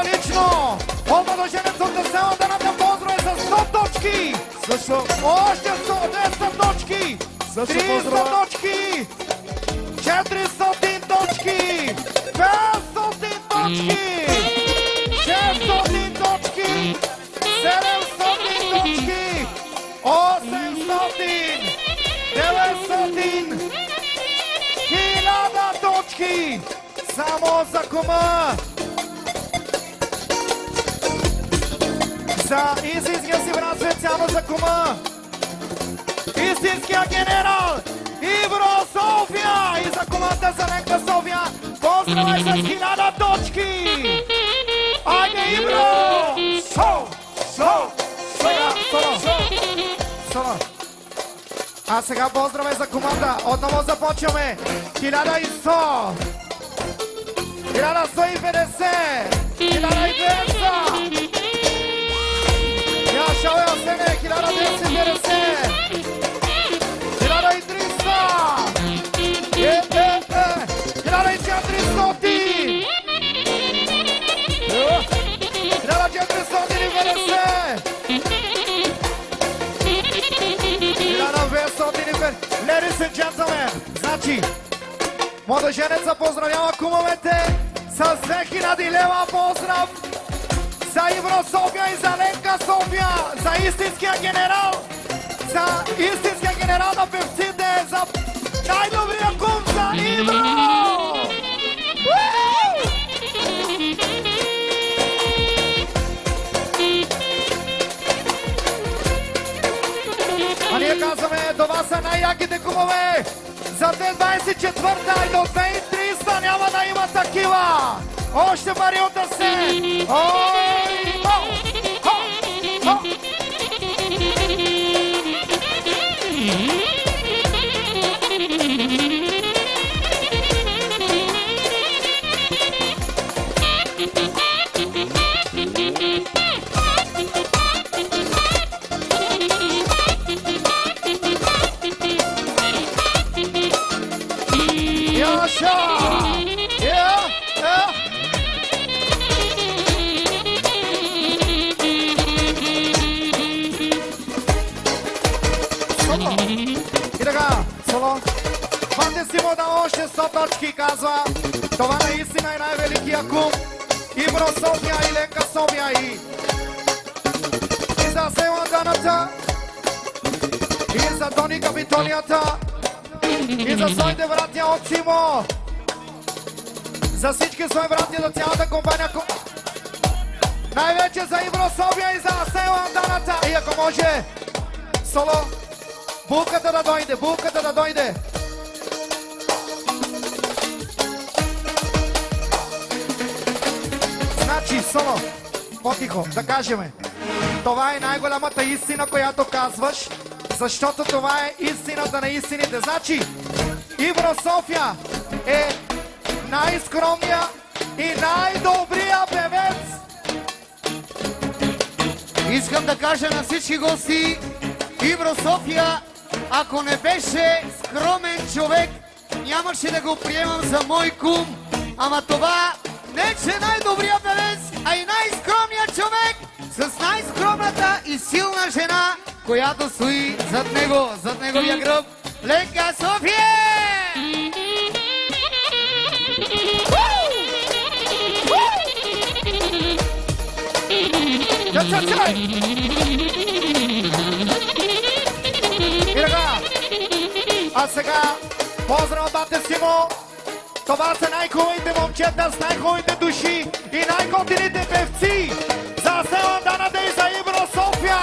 лично от младоженец от Асела Даната поздраве за 100 точки. Още 110 точки. 300 точки. 400 точки. 500 точки. 600 точки. 700 точки. 800. 900. 1000 точки. Само за кума. За истинския си брат, специално за кума. Истинския генерал Ибро София. И за кумата за Ленка София. Поздравай с 1000 точки. Айде, Ибро! Соло. А сега поздравай за кумата. Отново започваме. 1100. 1150. 1200. Я шале осене. 1250. 1300. 1400. 1450. Ladies and gentlemen, значи, младоженеца поздравява кумовете с 2000 лева поздрав за Ибро София и за Ленка София, за истинския генерал на певците, за най-добрия кум за Ибро! А ние казваме, това са най-яките кумове за 2024 и до 2030 няма да има такива. Още пари от се. И така, Соло, хвате си му да още 100 точки, казва. Това наистина е най-великия кум. Ибро София и Ленка София и за Села Даната, и за Тони Капитонията, и за своите братя от Симо, за всички свои братя, за цялата компания, най-вече за Ибро София и за Села Даната. И ако може, Соло, булката да дойде. Значи, Соло, по-тихо, да кажеме. Това е най-голямата истина, която казваш, защото това е истината на истините. Значи, Ибро София е най-скромния и най-добрия певец. Искам да кажа на всички гости, Ибро София, ако не беше скромен човек, нямаше да го приемам за мой кум. Ама това не че най-добрия певец, а и най-скромният човек с най-скромната и силна жена, която стои зад него, зад неговия гръб, Ленка София! И така, а сега поздрав бате Симо. Това са най-хубавите момчета с най-хубавите души и най-готините певци за Села Даната и за Ибро София.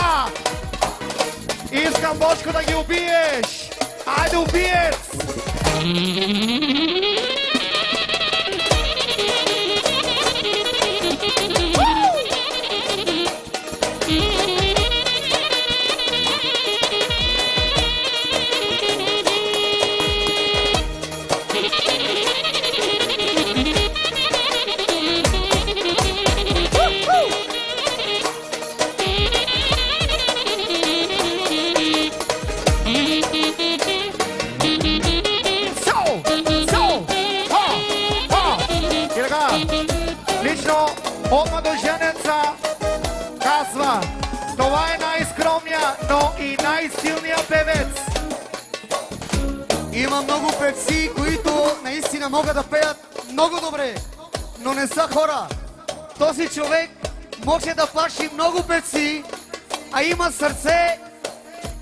Искам, Бочко, да ги убиеш. Айде, убиец! So, най-силния певец. Има много певци, които наистина могат да пеят много добре, но не са хора. Този човек може да плаши много певци, а има сърце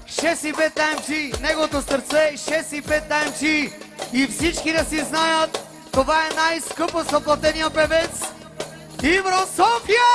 6,5 AMG. Неговото сърце 6,5 AMG. И всички да си знаят, това е най-скъпо заплатения певец Ивро София!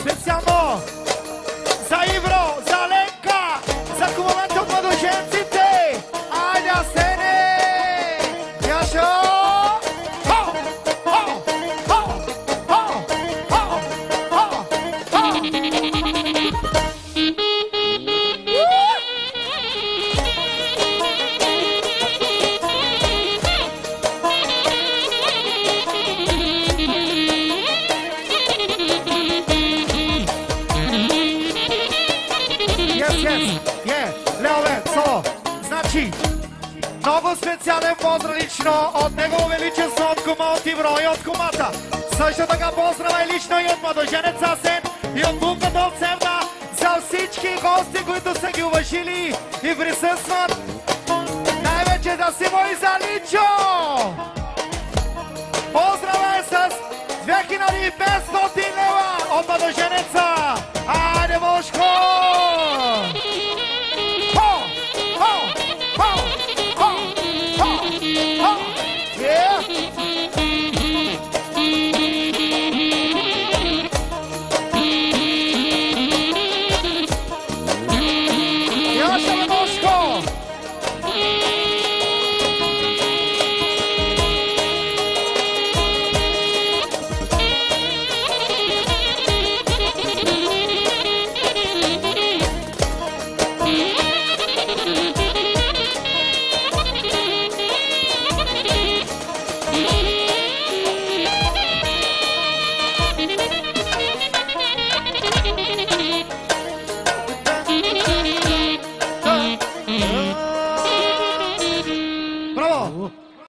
Специално за Ивро, за Ленка, за кумуланта от младоженците. Айде, Асене! Яшо! Хо! Хо! Хо! Хо! Хо! Хо! Хо! Значи, много специален поздрав лично от Негово Величество, от кума, от Ивро и от кумата. Също така поздрава и лично и от младоженец Асен и от бунката от Севда за всички гости, които са ги уважили и присъстват. Най-вече да си мои за Личо! Поздрава е с 2500 лева от младоженеца! Айде, Бошко!